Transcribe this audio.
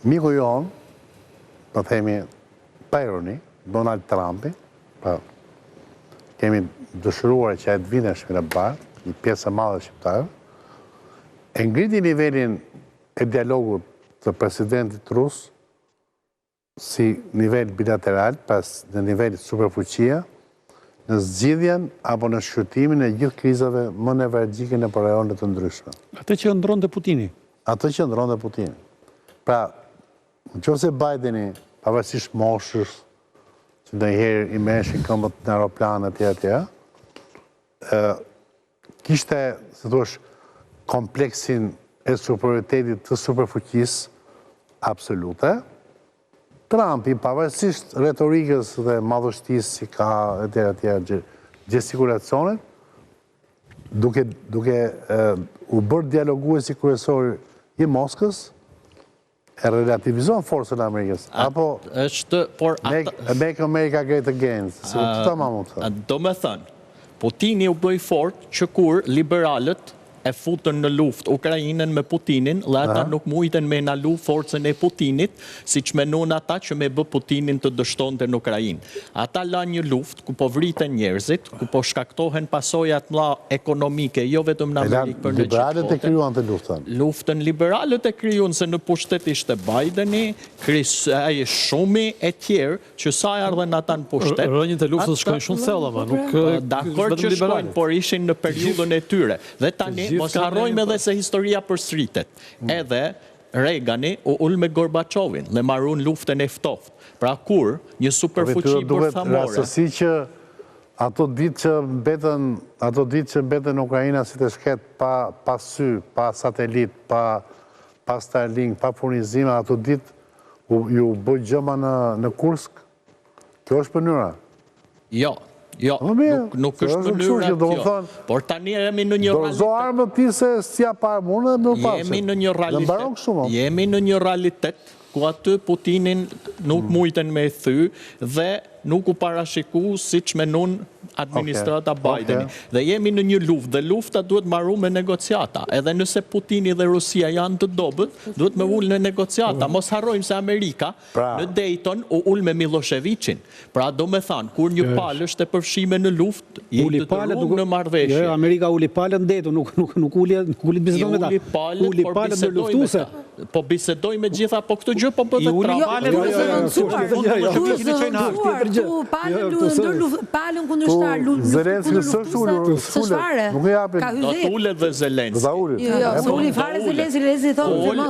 miku jonë, po themi, pa ironi, Donald Trumpi, kemi dëshiruar që ajtë vine shmire barë, një pjesë e madhe shqiptarë, e ngriti nivelin e dialogut të presidentit rusë si nivel bilateral, pas në nivel superfuqia, në zgjidhjen apo në shqyrtimin e gjithë krizave më nevralgjike në rajonet të ndryshme. Atë që ndronte Putini. Atë që ndronte Putini. Pra, nëse Bideni, pavarësisht moshës, që ndonjëherë i meshin këmbët në aeroplanë etj. Kishte, si thuash, kompleksin e superioritetit të superfuqisë absolute. Trumpi, pavarësisht retorikës dhe madhështisë si ka etj. Gestikulacionet, duke u bërë dialoguesi kryesor i Moskës, e relativizon forcën e Amerikës. Apo Make America Great Again. Do me thënë, Putini u bëj fort që kur liberalët e futën në luft Ukrajinën me Putinin, dhe ata nuk mujten me nalu forcën e Putinit, si që menon ata që me bë Putinin të dështonte në Ukrajinë. Ata la një luft ku po vriten njerëzit, ku po shkaktohen pasojat mëdha ekonomike, jo vetëm në Amerikë për në gjithë botën. Liberalët e kryuan të luftën? Luftën liberalët e kryuan se në pushtet ishte Bideni, Shumi e tjerë, që sa ardhen ata në pushtet. Rënjën të luftës shkojnë shumë thella, nuk dakor që shkojnë, por ishin në periudhën e tyre. Dhe tani mos harrojmë edhe se historia përsëritet. Edhe Reagani u ul me Gorbachovin dhe marrun luftën e ftoftë. Pra kur një superfuqi bërthamore. Rastësi që ato ditë që mbetën Ukrajina si të shket pa sy, pa satelit, pa Starlink, pa furnizime, ato ditë ju bëj gjëma në Kursk. Kjo është mënyra? Jo. Jo, nuk është mënyra kjo. Por tani jemi në një realitet. Dorëzo armë ti se s'ja pa armë, më pasë. Jemi në një realitet ku aty Putinin nuk mujten me thy dhe nuk u parashiku si që menon administrata Bideni. Dhe jemi në një luft, dhe lufta duhet marru me negociata. Edhe nëse Putini dhe Rusia janë të dobët, duhet me ullë në negociata. Mos harrojmë se Amerika në Dayton u ullë me Miloševićin. Pra do me thanë, kur një palë është e përfshime në luft, jetë të rrugë në marrëveshje. Amerika uli palë në Dayton, nuk uli bisedoj me ta. Uli palë, po bisedoj me gjitha, po këtë gjë po bëdhe palën kundërshtar, Zelenski s'ullet, nuk e japin. Do t'ullet dhe Zelenski. Jo, s'ullet fare Zelenski thonë.